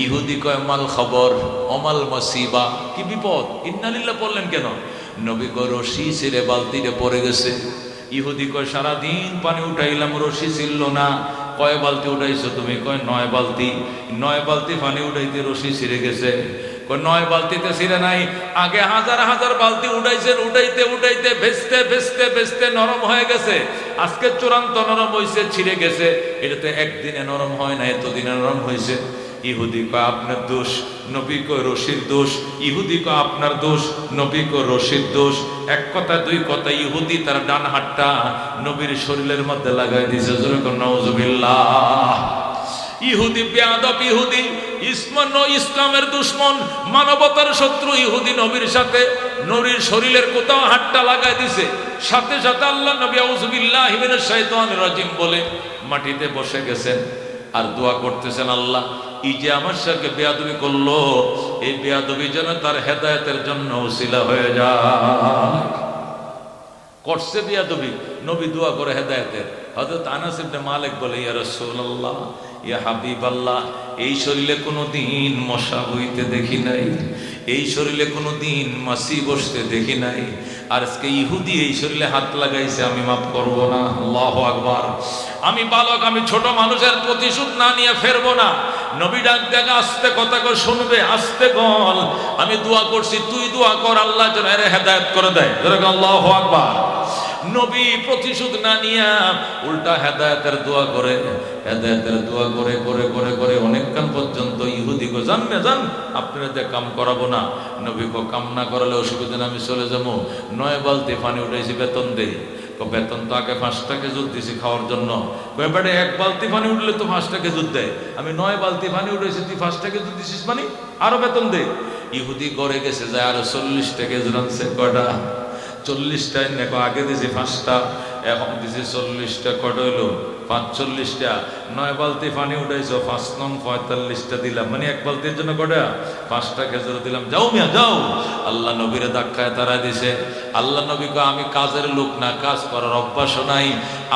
ইহুদি কয় মাল খবর, অমাল মাসিবা, কি বিপদ? ইন্না লিল্লাহ বললেন কেন? নবী কয় রশি ছিঁড়ে বালতিতে পড়ে গেছে। ইহুদি কয় সারাদিন পানি উঠাইলাম, রশি ছিল না। কয় বালতি উঠাইছো তুমি? কয় 9 বালতি। 9 বালতি পানি উঠাইতে রশি ছিঁড়ে গেছে। কয় 9 বালতিতে ছিঁড়ে নাই, আগে হাজার হাজার বালতি উঠাইছেন, উঠাইতে ভেস্তে নরম হয়ে গেছে। আজকে চূড়ান্ত নরম হয়েছে, ছিঁড়ে গেছে। এটা তো একদিনে নরম হয় না, এতদিনে নরম হয়েছে। ইহুদি কয় আপনার দোষ, নবী কয় রশির দোষ। ইহুদি কয় আপনার দোষ, নবী কয় রশির দোষ। এক কথা দুই কথা, ইহুদি তার ডান হাতটা নবীর শরীরের মধ্যে লাগাই দিয়েছে। জোরে কর নাউজুবিল্লাহ। ইহুদি বেয়াদব ইহুদি, ইসলামের দুশ্মন, মানবতার শত্রু ইহুদি নবীর সাথে নবীর শরীরের কোথাও হাতটা লাগাই দিছে, সাথে সাথে আল্লাহ নবী আউযু বিল্লাহি মিনাশ শাইতানির রাজিম বলে মাটিতে বসে গেছেন আর দোয়া করতেছেন, আল্লাহ এই যে আমার সাথে বেয়াদবি করলো, এই বেয়াদবি যেন তার হেদায়েতের জন্য উসিলা হয়ে যায়। করছে বেয়াদবি, নবী দোয়া করে হেদায়েতের। হযরত আনাস ইবনে মালিক বলে, ইয়া রাসূলুল্লাহ, ইয়া হাবিবাল্লাহ, এই শরীরে কোনোদিন মশা হইতে দেখি নাই, এই শরীরে কোনোদিন মাছি বসতে দেখি নাই, আর আজকে ইহুদি এই শরীরে হাত লাগাইছে, আমি মাফ করব না। আল্লাহু আকবার। আমি বালক, আমি ছোট মানুষের প্রতিশোধ না নিয়ে ফেরবো না। নবী ডাক দেখা আস্তে কথা কর, শুনবে আস্তে বল, আমি দোয়া করছি, তুই দোয়া কর, আল্লাহ যেন এর হেদায়েত করে দেয়। আল্লাহু আকবার। নবী প্রতিশোধ না নিয়া উল্টা হেদায়েতের দোয়া করে, হেদায়েতের দোয়া করে করে করে করে অনেকক্ষণ পর্যন্ত ইহুদি গো জান না জান, আপনারা যে কাম করাবো না। নবী কো কাম না করালে অসুবিধা না, আমি চলে যাবো, 9 বালতি পানি উঠাইছি, বেতন দেই। বেতন তো আগে 5 টাকা জুত দিছি খাওয়ার জন্য। বেটা 1 বালতি পানি উঠলে তো 5 টাকা জুত দেয়, আমি 9 বালতি পানি উঠেছি, তুই 5 টাকা জুত দিছিস মানে আরো বেতন দে। ইহুদি করে গেছে যায় আরো 40 টাকা জুরানছে। কয়টা? 40টায় নেকো, আগে দিছি 5টা, এখন দিছি 40টা। কটা হইলো? 45টা। 9 বালতি পানি উঠাইছো, 5 নং 45টা দিলাম, মানে 1 বালতির জন্য কটা? 5টা খেজুর দিলাম। যাও মিয়া যাও। আল্লাহ নবীরে ধাক্কায় তারা দিছে। আল্লাহ নবী কয়, আমি কাজের লোক না, কাজ করার অভ্যাসও নাই,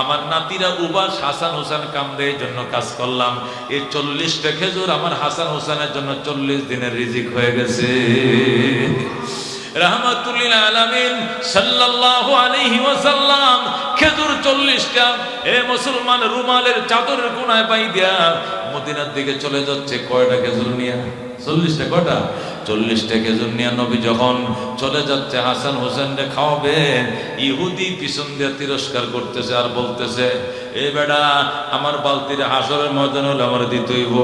আমার নাতিরা উবাস হাসান হোসেন কামদে, এই জন্য কাজ করলাম। এই 40টা খেজুর আমার হাসান হোসেনের জন্য 40 দিনের রিজিক হয়ে গেছে। রাহমাতুল লিল আলামিন সাল্লাল্লাহু আলাইহি ওয়াসাল্লাম খেজুর 40টা এ মুসলমান রুমালের চাদরের কোনায় পাই দিয়া মদিনার দিকে চলে যাচ্ছে। কয়টা খেজুর নিয়া? 40টা। কয়টা? 40টা খেজুর নিয়া নবী যখন চলে যাচ্ছে হাসান হোসেনকে খাওয়াবে, ইহুদি পিছন দিয়ে তিরস্কার করতেছে আর বলতেছে, এ বেটা, আমার বালতিরে হাসরের ময়দান হলে আমার দিতে হইব,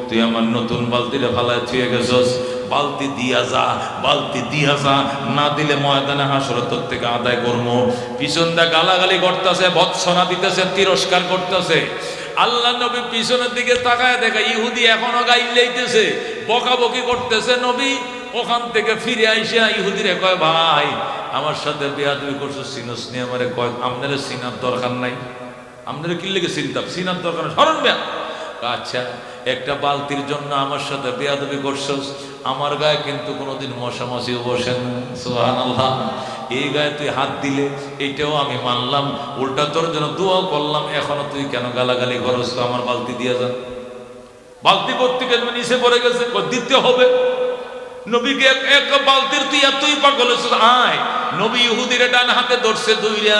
তুই আমার নতুন বালতিরে ফালায় থুয়ে গেছস, বালতি দিয়া যা, বালতি দিয়া যা, না দিলে ময়দানে হাসরে তোর থেকে আদায় করবো। পিছন দা গালাগালি করতেছে, ভৎসনা দিতেছে, তিরস্কার করতেছে। আল্লাহ নবী পিছনের দিকে তাকায় দেখা ইহুদি এখনো গাইলেইতেছে, বকাবকি করতেছে। নবী ওখান থেকে ফিরে আইসা ইহুদিরে কয়, ভাই আমার সাথে বেয়াদবি করছো, সিনোস নি আমারে? কয়, আপনার সিনার দরকার নাই, আপনার কি লেগে চিন্তাম, সিনার দরকার নাই, স্মরণ বেয়া। আচ্ছা, একটা বালতির জন্য আমার সাথে বেয়াদবি করছস, আমার গায়ে কিন্তু কোনোদিন মশা মাছিও বসে না। সুবহানাল্লাহ। এই গায়ে তুই হাত দিলে এইটাও আমি মানলাম, উল্টা তোর জন্য দোয়াও করলাম, এখনো তুই কেন গালাগালি করছ? তো আমার বালতি দিয়ে যা। বালতি করতে গেলে নিচে পড়ে গেছে, দিতে হবে। নবীকে এক বালতির তুই এতই পাগল হয়েছিস, আয়। নবী ইহুদিরে ডান হাতে ধরছে, দুইরা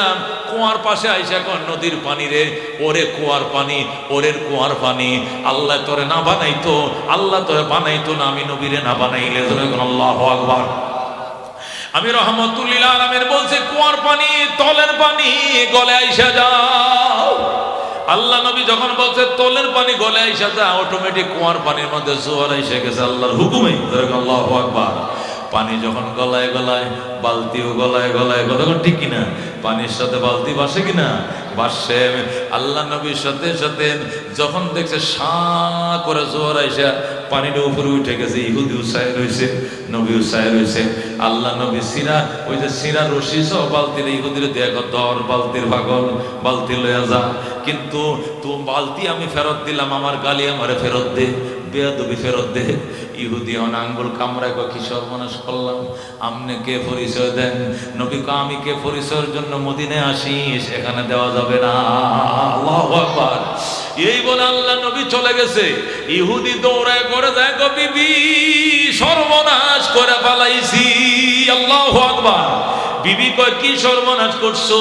কুয়ার পাশে আইসা কর, নদীর পানি রে, ওরে কুয়ার পানি, ওরের কুয়ার পানি। আল্লাহ তোরে না বানাইতো, আল্লাহ তোরে বানাইতো না, আমি নবীরে না বানাইলে। আল্লাহু আকবার। আমি রাহমাতুল লিল আলামিন বলছে, কুয়ার পানি, তলের পানি গলে আইসা যাও। আল্লাহ নবী যখন বলছে তলের পানি গলে আইসা যা, অটোমেটিক কুয়ার পানির মধ্যে জোয়ার এসে গেছে আল্লাহর হুকুমে। আল্লাহু আকবার। পানি যখন গলায় গলায়, বালতিও গলায় গলায়, কথা ঠিক কিনা? পানির সাথে বালতি বাসে কিনা? বাসে। আল্লাহ নবীর সাথে সাথে যখন দেখছে সা করে জোয়ার আইসা পানিটা উপরে উঠে গেছে, ইহুদি উৎসাহ রয়েছে, নবী উৎসাহ রয়েছে। আল্লাহ নবী সিরা, ওই যে সিরা রশি সহ বালতির ইহুদির দেখো, ধর বালতির পাগল, বালতি লয়ে যা। কিন্তু তুমি বালতি আমি ফেরত দিলাম, আমার গালি আমারে ফেরত দে, বেয়াদবি ফেরত দে। ইহুদি আঙ্গুল কামড়ায়, কি সর্বনাশ করলাম, আপনি কে পরিচয় দেন? নবী কা, আমি কে পরিচয়ের জন্য মদিনায় আসিস, এখানে দেওয়া যাবে না। আল্লাহু আকবার। এই বলে আল্লাহ নবী চলে গেছে। ইহুদি দৌড়ায় করে যায়, গো বিবি, সর্বনাশ করে ফেলাইছি। আল্লাহু আকবার। বিবি কয়, কি সর্বনাশ করছো?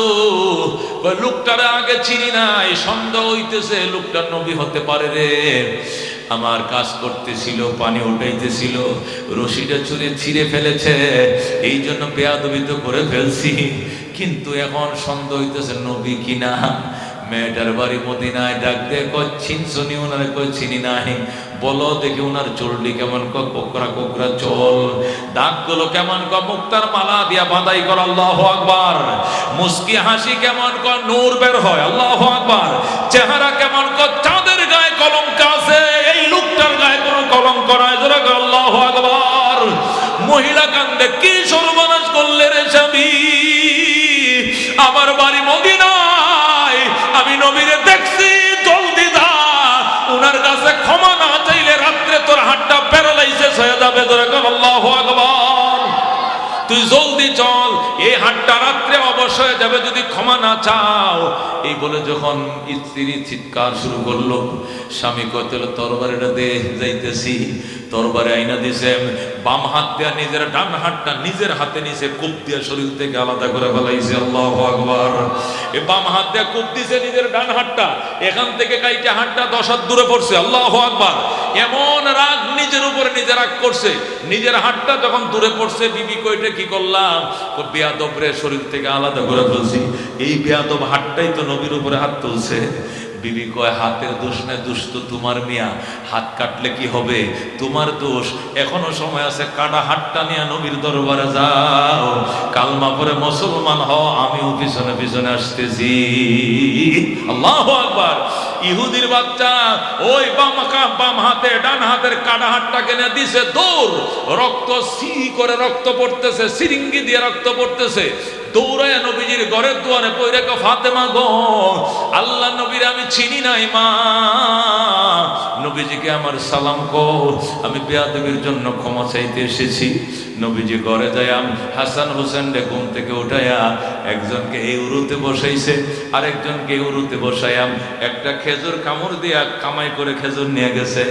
লোকটারে আগে চিনি নাই, সন্দেহ হইতেছে লোকটা নবী হতে পারে রে। আমার কাজ করতেছিল, পানি উঠাইতেছিল, রশিটা ছিঁড়ে ফেলেছে, এই জন্য বেয়াদবি তো করে ফেলছি, কিন্তু এখন সন্দেহ হইতেছে নবী কিনা। মেয়েটার বাড়ি মদিনায়, ডাক দিয়ে কয়, চিনছনি? ওনারে কয়, চিনি নাই। বলো দেখি ওনার চুলটি কেমন? কোকরা কোকরা চুল। দাঁতগুলো কেমন? মুক্তার মালা দিয়া বাঁধাই কর। আল্লাহু আকবার। মুস্কি হাসি কেমন? নূর বের হয়। আল্লাহু আকবার। চেহারা কেমন? চাঁদের গায়ে কলঙ্ক আছে। বলে কি সর্বনাশ করলে রে স্বামী, আমার বাড়ি মদিনায়, আমি নবীরে দেখছি, জলদি যা, ওনার কাছে ক্ষমা না চাইলে রাত্রে তোর হাতটা প্যারালাইসিস হয়ে যাবে। আল্লাহু আকবার, তুই জলদি চল, এই হাতটা রাত্রে অবশ্যই হয়ে যাবে যদি ক্ষমা না চাও। এই বলে যখন স্ত্রী চিৎকার শুরু করলো, স্বামী কত তরবারিটা দে, যাইতেছি। তরবারে আইনা দিছে, বাম হাত দিয়া নিজের ডান হাতটা নিজের হাতে নিচে কূপ দিয়ে শরীর থেকে আলাদা করে ফেলাইছে। আল্লাহু আকবার, এই বাম হাত দিয়ে কূপ দিছে নিজের ডান হাতটা, এখান থেকে কাইটা হাতটা 10 হাত দূরে পড়ছে। আল্লাহু আকবার, এমন রাগ নিজের উপরে নিজে রাগ করছে। নিজের হাতটা যখন দূরে পড়ছে, বিবি কইটা কি করলাম, বেয়াদব রে, শরীর থেকে আলাদা করে ফেলছি। এই বেয়াদব হাতটাই তো নবীর উপরে হাত তুলছে। বিবি কয় হাতের দোষ নাই, দোষ তো তোমার মিয়া, হাত কাটলে কি হবে, তোমার দোষ, এখনো সময় আছে, কাটা হাতটা নিয়ে নবীর দরবারে যাও, কালমা পরে মুসলমান হও, আমিও পিছনে পিছনে আসতেছি। আল্লাহু আকবার, ইহুদির বাচ্চা ওই বাম হাতে ডান হাতের কাটা হাতটা কেনে দিছে দৌড়, রক্ত সি করে রক্ত পড়তেছে, সিরিঙ্গি দিয়ে রক্ত পড়তেছে। দৌড়ায় নবীজির ঘরের দুয়ারে পইরা কয় ফাতেমা গো, আল্লাহ নবীর আমি চিনি নাই মা, নবীজিকে আমার সালাম কর, আমি বেয়াদবির জন্য ক্ষমা চাইতে এসেছি। নবীজি ঘরে যায়, হাসান হোসেন রে ঘুম থেকে উঠাইয়া একজনকে এই উরুতে বসাইছে, আরেকজনকে এই উরুতে বসাইয়াম, একটা খেজুর কামড় দিয়া কামাই করে খেজুর নিয়ে গেছে,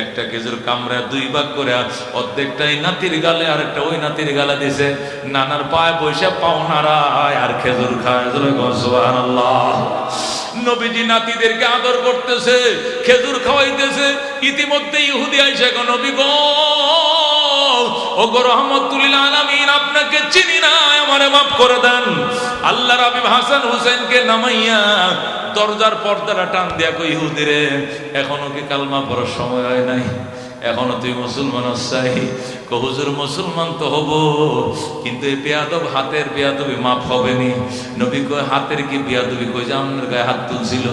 একটা খেজুর কামড়া 2 ভাগ করে, অর্ধেকটাই নাতির গালে আরেকটা ওই নাতির গালে দিছে। নানার পায়ে বসে পাও নাড়ায় আর খেজুর খায়। সুবহানাল্লাহ, নবীজি নাতিদেরকে আদর করতেছে, খেজুর খাওয়াইতেছে। ইতিমধ্যে ইহুদি আইসা গো, নবী গো, ও গো রহমাতুল লিল আলামিন, আপনাকে চিনি না, আমারে মাফ করে দেন। আল্লাহর হাবিব হাসান হুসাইনকে নামাইয়া দরজার পর্দাটা টান দিয়া কই, ইহুদি রে, এখনো কি কালমা পড়ার সময় হয় নাই, এখনো তুই মুসলমান হচ্ছাই? হুজুর মুসলমান তো হব, কিন্তু এই বেয়াদব হাতের বেয়াদবি মাফ হবে নি। নবী কয় হাতের কি বেয়াদবি, কই যে আপনার গায়ে হাত তুলছিল,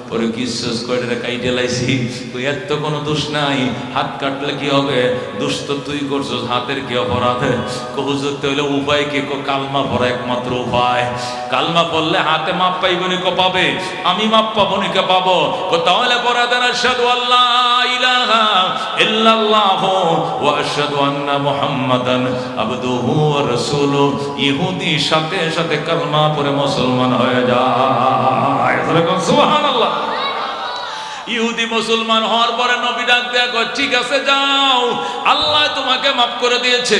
পরে কিসস কয়টা কাইটে লাইছি, কই এর তো কোনো দোষ নাই, হাত কাটলে কি হবে, দোষ তো তুই করছস, হাতের কি অপরাধ? হুজুর তো হইলে উপায় কি? কালমা পড়া একমাত্র উপায়, কালমা পড়লে হাতে মাপ পাইবনি, কো পাবে, আমি মাপ পাবনি, কে পাবো? তাহলে পড়া দেন আশহাদু আল্লা ইলাহা ইল্লাল্লাহু ওয়া আশহাদু আন্না মুহাম্মাদান আবদুহু ওয়া রাসূলুহু। ইহুদি সাথে সাথে কালমা পড়ে মুসলমান হয়ে যায়। সুবহানাল্লাহ, ইহুদি মুসলমান হওয়ার পরে নবী ডাক দেয়া কয়, ঠিক আছে যাও, আল্লাহ তোমাকে মাফ করে দিয়েছে।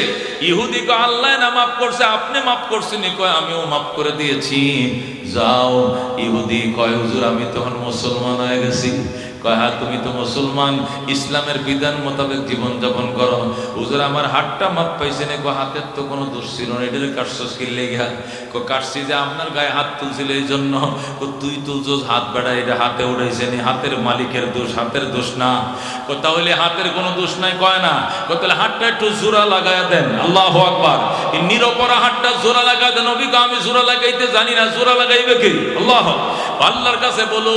ইহুদি কয়, আল্লাহ না মাফ করছে, আপনি মাফ করছেন? কয়, আমিও মাফ করে দিয়েছি, যাও। ইহুদি কয়, হুজুর আমি তখন মুসলমান হয়ে গেছি। কয়, হ্যাঁ তুমি তো মুসলমান, ইসলামের বিধান মোতাবেক জীবন যাপন করো। হুজুর আমার হাতটা মাপ পাইছেন? কয়, হাতের তো কোনো দোষ ছিল না, এটার কাটছস কি লেগা? কয়, কাটছি যে আপনার গায়ে হাত তুলছিল এই জন্য। তুই তুলছস হাত বেড়া, এটা হাতে উঠাইছে নি, হাতের মালিকের দোষ, হাতের দোষ না। কয়, তাহলে হাতের কোনো দোষ নাই? কয় না। কয়, তাহলে হাতটা একটু জোড়া লাগায় দেন। আল্লাহু আকবার, এই নিরপরা হাতটা জোড়া লাগায় দেন। নবী কয়, আমি জোড়া লাগাইতে জানি না, জোড়া লাগাইবে কি? আল্লাহ, আল্লাহর কাছে বলো।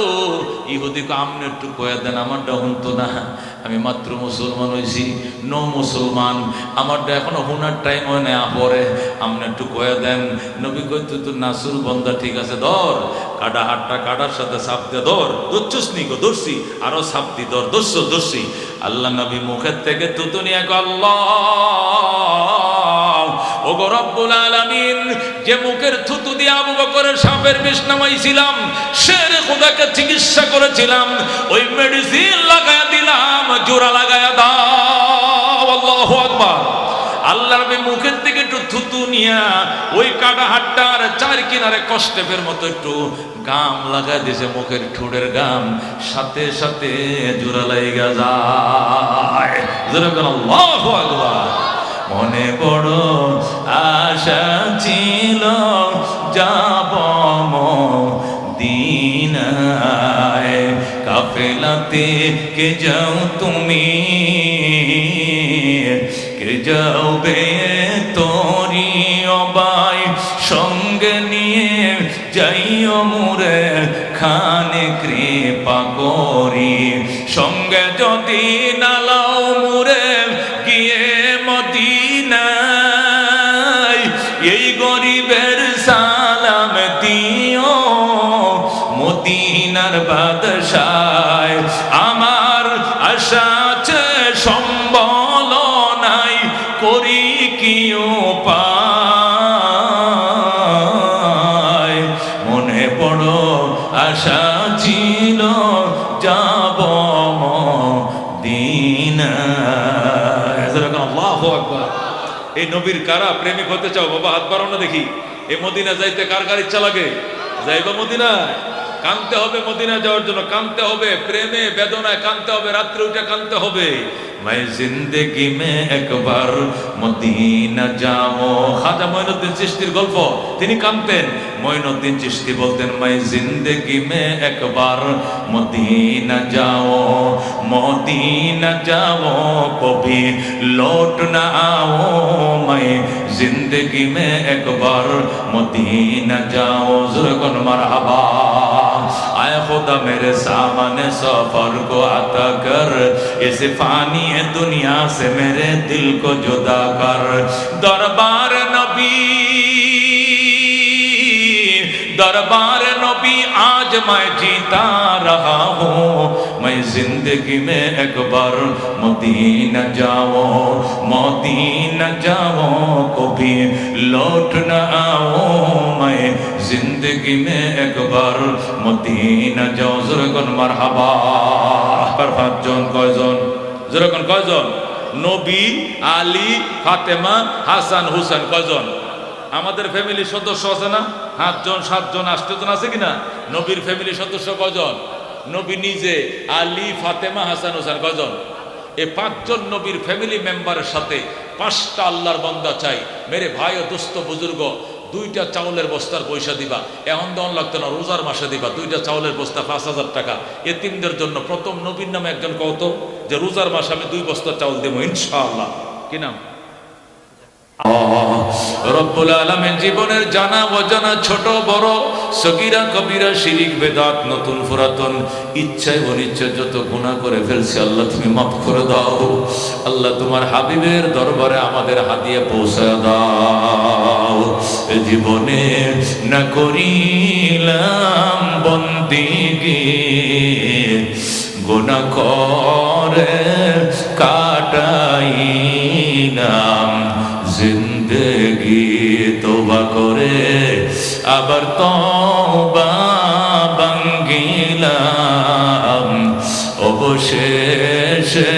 ইহুদি কয়, আপনি একটু কয়ে দেন, আমারটা হুনতো না, আমি মাত্র মুসলমান হয়েছি, নো মুসলমান, আমারটা এখনো হুনার টাইম হয় না, পরে আপনি একটু কয়ে দেন। নবী কই, তুই তো নাসুর বন্দা, ঠিক আছে ধর, কাটা হাতটা কাটার সাথে সাপ দিয়ে ধর, ধরছস নি? গো ধরছি, আরো সাপ দি ধর, ধরছি। আল্লাহ নবী মুখের থেকে তুতু নিয়ে কয়, আল্লাহ ও গো রব্বুল আলামিন, যে মুখের থুতু দিয়ে আবু বকরের সাপের বিষ নামাইছিলাম, শের খোদাকে চিকিৎসা করেছিলাম, ওই মেডিসিন লাগায়া দিলাম, জোড়া লাগায়া দাও। আল্লাহু আকবার। আল্লাহ নবী মুখের থেকে একটু থুতু নিয়া ওই কাটা হাতটার 4 কিনারে কষ্টেপের মতো একটু গাম লাগাই দিয়েছে, মুখের ঠোঁটের গাম, সাথে সাথে জোড়া লাগা যায়। আল্লাহু আকবার। মনে বড় আশা ছিল যাব মদিনায়, কাফেলাতে কে যাও তুমি, কে যাবে তোরি অবাই, সঙ্গে নিয়ে যাইও মুরে খানে কৃপা করি, সঙ্গে যদি নালাও মুরে গিয়ে মদিনা, মদিনার বাদশায় আমার আশা আছে সম্বল নাই করি কি উপায় মনে বড় আশা ছিল যাব মদিনায় আল্লাহু আকবার এই নবীর কারা প্রেমিক হতে চাও বাবা হাত বাড়াও না দেখি এই মদিনা যাইতে কার কার ইচ্ছা লাগে যাইবা মদিনায় কানতে হবে মদিনা যাওয়ার জন্য কানতে হবে প্রেমে বেদনায় কানতে হবে রাত্রে উঠে কানতে হবে मैं जिंदगी में एक बार মদিনা যাও খাজা মঈনুদ্দিন চিশতির গল্প তিনি কানতেন মঈনুদ্দিন চিশতি বলতেন मैं जिंदगी में एक बार মদিনা যাও মদিনা যাও কবি लौट ना आओ मैं जिंदगी में एक बार मदीना जाओ ज़ुरगन मरहबा आए खुदा मेरे सामने सफर को आता कर इस फानी दुनिया से मेरे दिल को जुदा कर दरबार नबी आज मैं जीता रहा हूँ मैं जिंदगी में एक बार मदीना जाओ कभी लौट न आओ मैं जिंदगी में एक बार मदीना जाओ ज़ुरगन मरहबा पर पाँचজন কয়জন ज़ुरगन কয়জন নবী আলী ফাতেমা হাসান হুসেন কয়জন আমাদের ফ্যামিলি সদস্য আছে না 5 জন 7 জন 8 জন আছে কিনা নবীর ফ্যামিলি সদস্য কয়জন নবী নিজে আলী ফাতেমা হাসান হোসেন কয়জন এই 5 জন নবীর ফ্যামিলি মেম্বারের সাথে 5টা আল্লাহর বান্দা চাই মেরে ভাই ও দোস্ত বুজুর্গ 2টা চাউলের বস্তার পয়সা দিবা এখন দেওয়ান লাগতো না রোজার মাসে দিবা 2টা চাউলের বস্তা 5000 টাকা এতিমদের জন্য প্রথম নবীর নামে একজন কত যে রোজার মাসে আমি 2 বস্তা চাউল দেবো ইনশাআল্লাহ কি নাম রব্বুল আলামিন জীবনের জানা অজানা ছোট বড় সগীরা কবিরা শিরিক বেদাত নতুন পুরাতন ইচ্ছায় অনিচ্ছায় যত গুনাহ করে ফেলছি আল্লাহ তুমি মাফ করে দাও আল্লাহ তোমার হাবিবের দরবারে আমাদের হাদিয়া পৌঁছায় দাও জীবনে না করিলাম বন্দিগি গুনাহ করে কাটাইলাম জিন্দেগি তোবা করে আবার তওবা ভাঙ্গিলাম অবশেষে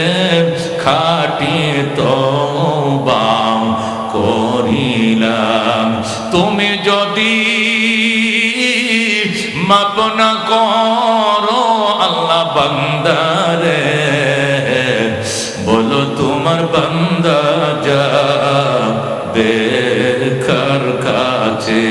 খাটি তওবা করিলাম তুমি যদি মাপ না করো আল্লাহ বান্দারে বলো তোমার বান্দা যাবে কার কাছে